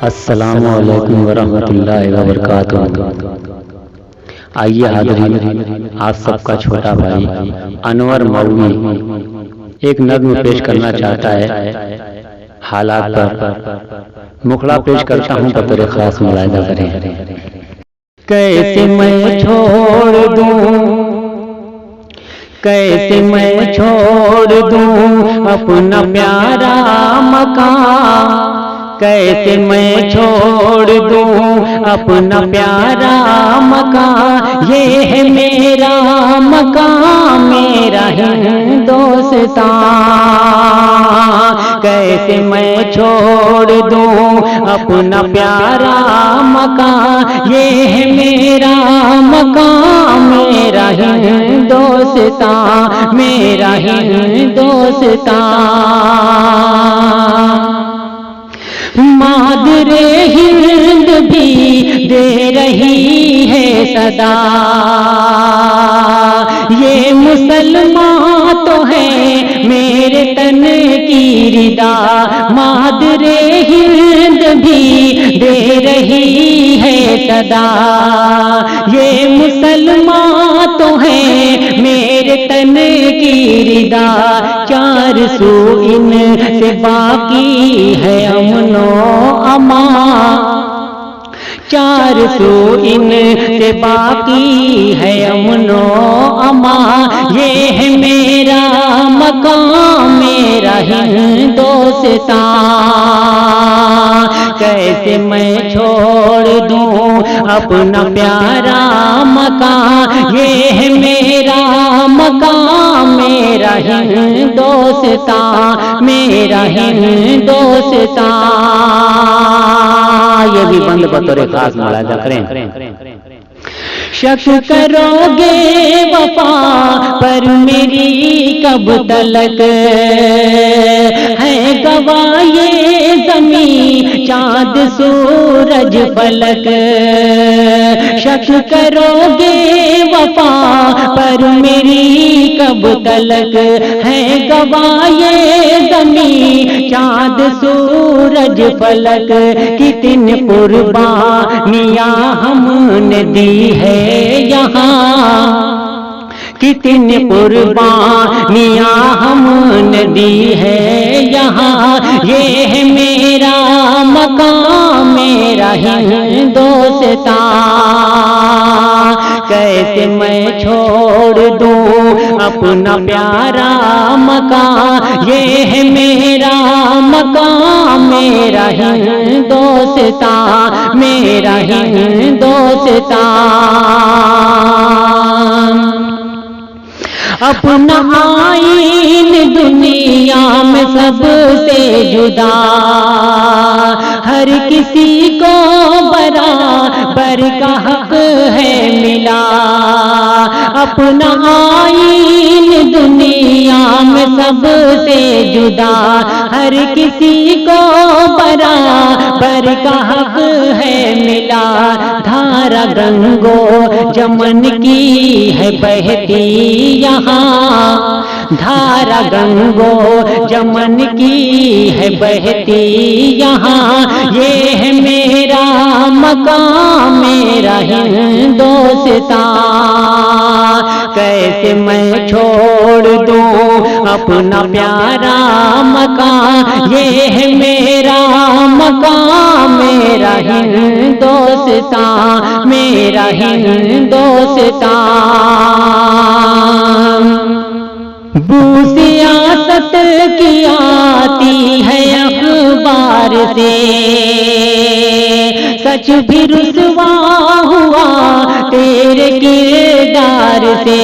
السلام علیکم ورحمۃ اللہ وبرکاتہ۔ آئیے حاضرین، آپ سب کا چھوٹا بھائی انور مولوی ایک نظم پیش کرنا چاہتا ہے حالات پر۔ مخڑا پیش کرتا ہوں، بطور خاص ملاحظہ کریں۔ کیسے میں چھوڑ دوں، کیسے میں چھوڑ دوں اپنا پیارا مکان، کیسے میں چھوڑ دوں اپنا پیارا مکان، یہ ہے میرا مکان، میرا ہندوستان۔ کیسے میں چھوڑ دوں اپنا پیارا مکان، یہ ہے میرا مکان، میرا ہندوستان، میرا ہندوستان۔ مادر ہند بھی دے رہی ہے صدا، یہ مسلمان تو ہے میرے تن کی ردا، مادر ہند بھی دے رہی ہے صدا، یہ مسلمان تو ہے میرے تن کی ردا، چار سو ان سے باقی ہے امن و امان، چار سو ان سے باقی ہے امن و امان، یہ ہے میرا مکان، میرا ہندوستان۔ کیسے میں چھوڑ دوں اپنا پیارا مکان، یہ ہے میرا مکان، میرا ہندوستان، میرا ہندوستان۔ یہ بھی بند بطور خاص ملاحظہ کریں۔ شک کرو گے وفا پر میری کب تلک، ہے گواہ یہ زمین چاند سورج فلک، شک کرو گے وفا پر میری کب تلک، ہے گواہ یہ زمین چاند سورج فلک، کتنی قربانیاں ہم نے دی ہے یہاں، کتنی قربانیاں ہم نے دی ہے یہاں، یہ ہے میرا مکان، میرا ہندوستان۔ کیسے میں چھوڑ دوں اپنا پیارا مکان، یہ ہے میرا مکان، میرا ہندوستان، میرا ہندوستان۔ اپنا آئین دنیا میں سب سے جدا، ہر کسی کو برابر کا حق ہے ملا، اپنا آئین دنیا میں سب سے جدا، ہر کسی کو برابر کا حق ہے ملا، دھارا گنگو جمن کی ہے بہتی یہاں، دھارا گنگو جمن کی ہے بہتی یہاں، یہ ہے میرا مکان، میرا ہندوستان۔ کیسے میں چھوڑ دوں اپنا پیارا مکان، یہ ہے میرا مکان، میرا ہندوستان، میرا ہندوستان۔ بو سیاست کی آتی ہے اخبار سے، سچ بھی رسوا ہوا تیرے کردار سے،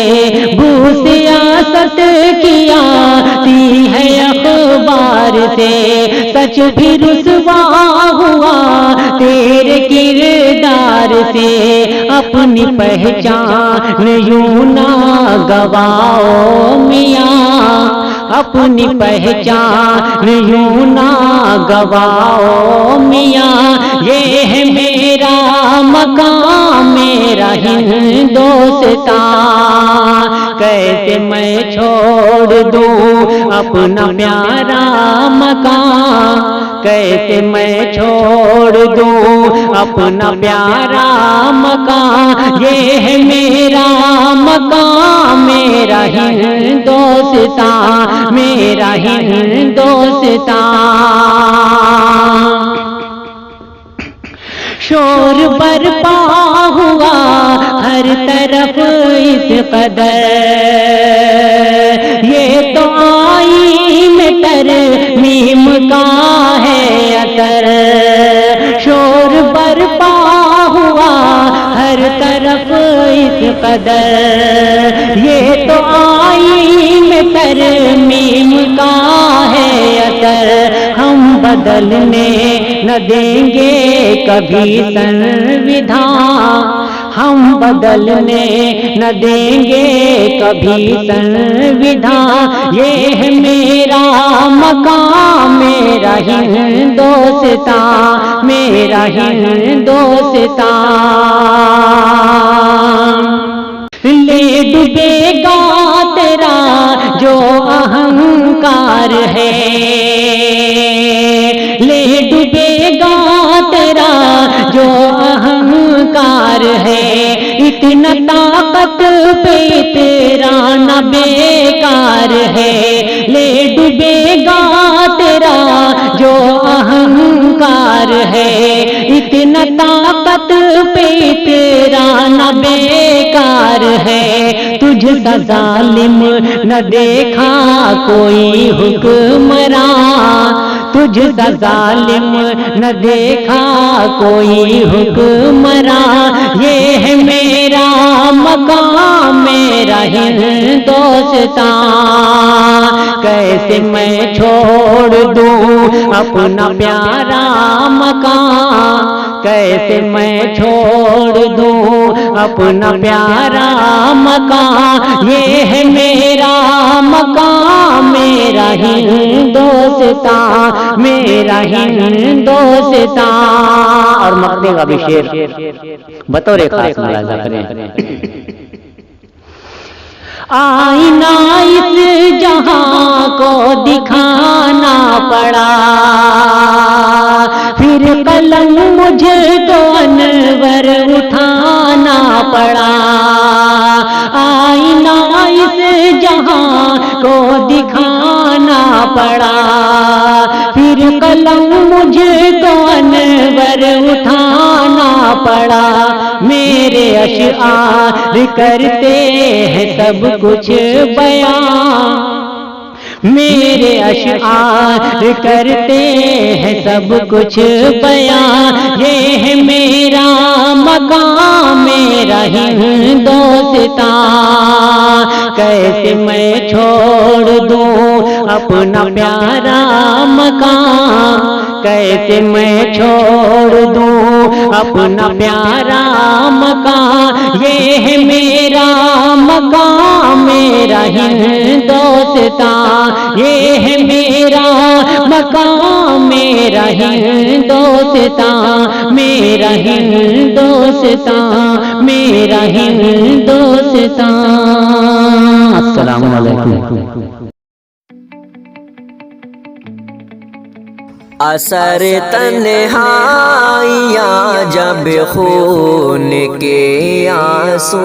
بو سیاست کی آتی ہے اخبار سے، سچ بھی رسوا ہوا تیرے کردار سے، اپنی پہچان یوں نہ گواؤ میاں، اپنی پہچان یوں نہ گواؤ میاں، یہ ہے میرا مکان، میرا ہندوستان۔ کیسے میں چھوڑ دوں اپنا پیارا مکان، کیسے میں چھوڑ دوں اپنا پیارا مکان، یہ ہے میرا مکان میرا ہندوستان، میرا ہندوستان۔ شور برپا ہوا ہر طرف اس قدر، یہ تو آئین ترمیم کا ہے اثر، شور برپا ہوا ہر طرف اس قدر، یہ تو آئین ترمیم کا ہے اثر، ہم بدلنے نہ دیں گے کبھی سنویدھان، ہم بدلنے نہ دیں گے کبھی سنویدھان، یہ ہے میرا مقام میرا ہندوستان، میرا ہندوستان۔ لے ڈوبے گا تیرا جو اہنکار ہے، لے ڈوبے گا تیرا جو اہنکار ہے، اتنا طاقت پہ تیرا نہ بیکار ہے، لے ڈوبے گا تیرا جو اہنکار ہے، اتنا طاقت پہ تیرا نہ بیکار ہے، تجھ سا ظالم نہ دیکھا کوئی حکمراں، تجھ سا ظالم نہ دیکھا کوئی حکمراں، یہ ہے میرا مقام میرا ہندوستان، کیسے میں چھوڑ دوں اپنا پیارا مکان، کیسے میں چھوڑ دوں اپنا پیارا مکان، یہ ہے میرا مکان میرا ہندوستان، میرا ہندوستان۔ اور مقطع کا بھی شعر بطور خاص ملاحظہ کریں۔ آئینہ اس جہاں کو دکھانا پڑا، پھر قلم مجھے تو انور اٹھانا پڑا، آئینہ اس جہاں کو دکھانا پڑا، پھر قلم مجھے تو انور اٹھانا پڑا، میرے اشعار کرتے ہیں سب کچھ بیان، میرے اشعار کرتے ہیں سب کچھ بیان، یہ ہے میرا مقام میرا ہندوستان، کیسے میں چھوڑ دوں اپنا پیارا مکان، کیسے میں چھوڑ دوں اپنا پیارا مکان، یہ ہے میرا مقام میرا ہندوستان، یہ ہے میرا مقام میرا ہندوستان، میرا ہندوستان، میرا ہندوستان۔ السلام علیکم۔ اثر تنہائیاں جب خون کے آنسو